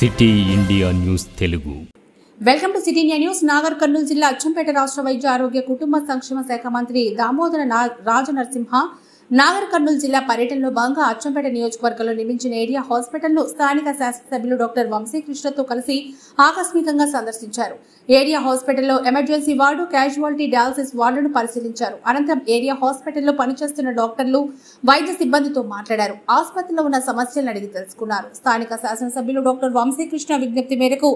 City India news Telugu. Welcome to city India news. Nagar Kurnool జిల్లా అచ్చంపేట రాష్ట్ర వైద్య ఆరోగ్య కుటుంబ సంక్షేమ శాఖ మంత్రి దామోదర రాజనరసింహ నాగర్ కర్నూలు జిల్లా పర్యటనలో భాగంగా అచ్చంపేట నియోజకవర్గంలో నిర్మించిన ఏరియా హాస్పిటల్ను స్థానిక శాసనసభ్యులు డాక్టర్ వంశీకృష్ణతో కలిసి ఆకస్మికంగా సందర్శించారు. ఏరియా హాస్పిటల్లో ఎమర్జెన్సీ వార్డు, క్యాజువాలిటీ, డయాలసిస్ వార్డును పరిశీలించారు. అనంతరం ఏరియా హాస్పిటల్లో పనిచేస్తున్న డాక్టర్లు, వైద్య సిబ్బందితో మాట్లాడారు. ఆసుపత్రిలో ఉన్న సమస్యలను అడిగి తెలుసుకున్నారు. స్థానిక శాసనసభ్యులు డాక్టర్ వంశీకృష్ణ విజ్ఞప్తి మేరకు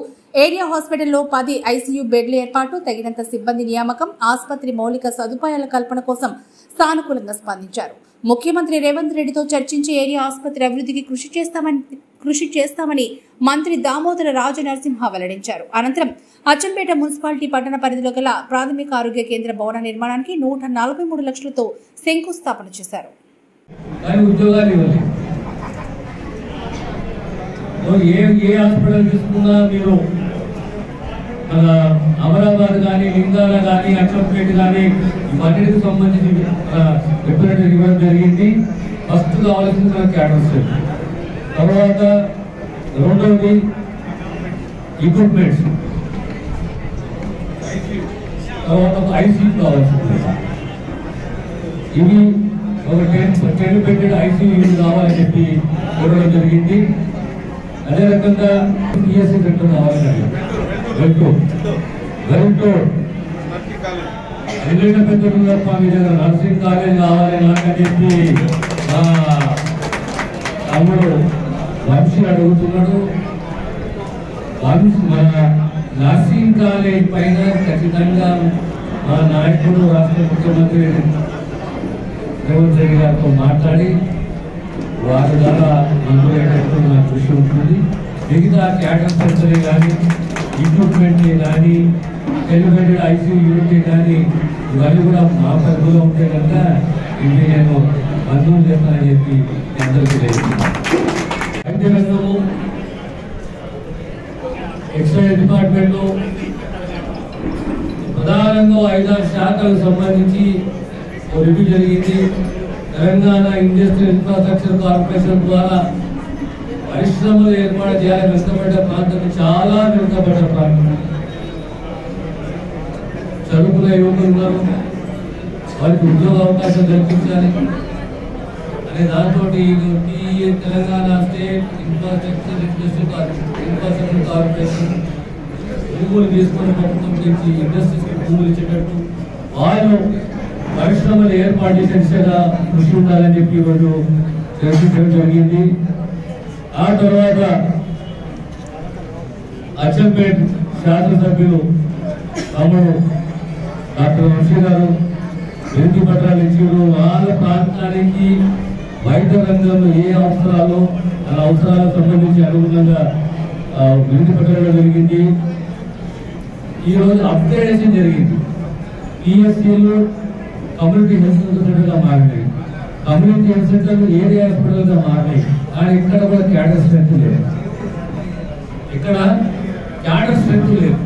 ఏరియా హాస్పిటల్లో 10 ఐసీయూ బెడ్ల ఏర్పాటు, తగినంత సిబ్బంది నియామకం, ఆసుపత్రి మౌలిక సదుపాయాల కల్పన కోసం సానుకూలంగా స్పందించారు. ముఖ్యమంత్రి రేవంత్ రెడ్డితో చర్చించి ఏరియా ఆసుపత్రి అభివృద్ధికి కృషి చేస్తామని మంత్రి దామోదర రాజనరసింహ వెల్లడించారు. అనంతరం అచ్చంపేట మున్సిపాలిటీ పట్టణ పరిధిలో గల ప్రాథమిక ఆరోగ్య కేంద్ర భవన నిర్మాణానికి 143 లక్షలతో శంకుస్థాపన చేశారు. అమరాబాద్ కానీ, లింగాల కానీ, అచ్చంపేట కానీ ఇవన్నిటికి సంబంధించి రిప్రజెంటేటివ్ ఇవ్వడం జరిగింది. ఫస్ట్ కావాల్సింది మనకి క్యాడర్స్, తర్వాత రెండవది ఎక్విప్మెంట్స్, తర్వాత ఐసీయూ కావాల్సింది. ఇవి ఒక 10 బెడ్డెడ్ ఐసీయూ కావాలని చెప్పి కోరడం జరిగింది. అదే రకంగా పిఎస్సీ సెంటర్ కావాలని స్వామి దగ్గర నర్సింగ్ కాలేజ్ కావాలని అని చెప్పి తమ్ముడు వంశీ అడుగుతున్నాడు. మన నర్సింగ్ కాలేజ్ పైన ఖచ్చితంగా మా నాయకుడు, రాష్ట్ర ముఖ్యమంత్రి రేవంత్ రెడ్డి గారితో మాట్లాడి వారి ద్వారా మంజూరయ్యేటట్టు నా కృషి ఉంటుంది. మిగతా క్యాడర్ సెంటర్ని కానీ, ఎక్విప్మెంట్ని కానీ, ఎలివేటెడ్ ఐసీయూ యూనిట్ని కానీ ఇవన్నీ కూడా మా పరిధిలో ఉంటే కనుక ఇవి నేను మంజూరు చేస్తానని చెప్పి అందరికీ తెలియజేస్తున్నాను. వైద్య రంగము, ఎక్సైజ్ డిపార్ట్మెంటు ప్రధానంగా 5-6 శాఖలకు సంబంధించి రివ్యూ జరిగింది. తెలంగాణ ఇండస్ట్రియల్ ఇన్ఫ్రాస్ట్రక్చర్ కార్పొరేషన్ ద్వారా పరిశ్రమలు ఏర్పాటు చేయాలని వెనుకబడ్డ ప్రాంతం, చాలా వెనుకబడ్డ ప్రాంతం. చదువుకున్న యువకులు ఉన్నారు, వారికి ఉద్యోగ అవకాశం కల్పించాలి అనే దాంతో తెలంగాణ స్టేట్ ఇన్ఫ్రాస్ట్రక్చర్ కార్పొరేషన్ భూములు తీసుకొని ప్రభుత్వం నుంచి ఇండస్ట్రీస్కి భూములు ఇచ్చేటట్టు వాళ్ళు పరిశ్రమలు ఏర్పాటు చేసే దిశగా కృషి ఉండాలని చెప్పి ఈరోజు చర్చించడం జరిగింది. ఆ తర్వాత అచ్చంపేట శాసనసభ్యులు తమ్ముడు డాక్టర్ వంశీ గారు వినతి పత్రాలు ఇచ్చారు. వాళ్ళ ప్రాంతానికి వైద్య రంగంలో ఏ అవసరాలు, ఆ అవసరాలకు సంబంధించి అనుగుణంగా వినతి పత్రాలు జరిగింది. ఈరోజు అప్గ్రేడేషన్ జరిగింది. పిఎస్సీలు కమ్యూనిటీ హెల్త్ సెంటర్గా మారినాయి, కమ్యూనిటీ హెల్త్ సెంటర్లు ఏరియా హాస్పిటల్గా మారినాయి. కానీ ఇక్కడ కూడా క్యాడర్ స్ట్రెంత్ లేదు, ఇక్కడ క్యాడర్ స్ట్రెంత్ లేదు.